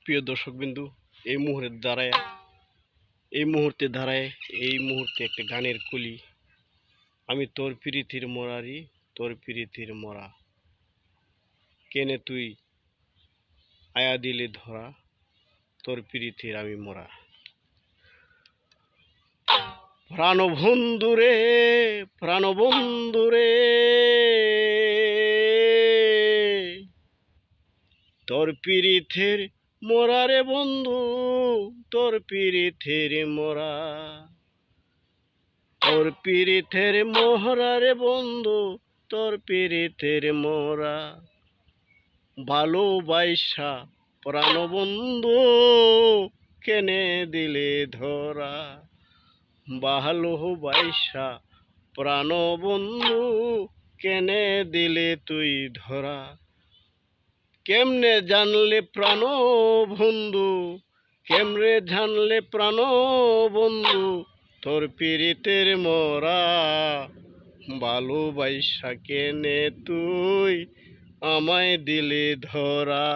প্রিয় দর্শকবিন্দু, এই মুহূর্তে একটা গানের কলি। আমি তোর প্রীতির মরারি, তোর প্রীতির মরা, কেনে তুই আয়া দিলে ধরা, তোর প্রীতির আমি মরা। প্রাণবন্ধুরে, প্রাণবন্ধুরে, তোর প্রীতির মরা রে বন্ধু, তোর প্রীতির মরা, তোর প্রীতির মরা রে বন্ধু, তোর প্রীতির মরা। ভালোবাসা প্রাণবন্ধু কেনে দিলে ধরা, ভালোবাসা প্রাণবন্ধু কেনে দিলে তুই ধরা। কেমনে জানলে প্রাণ বন্ধু, কেমনে জানলে প্রাণ বন্ধু, তোর প্রীতির মরা। ভালোবাসা কেনে তুই আমায় দিলে ধরা।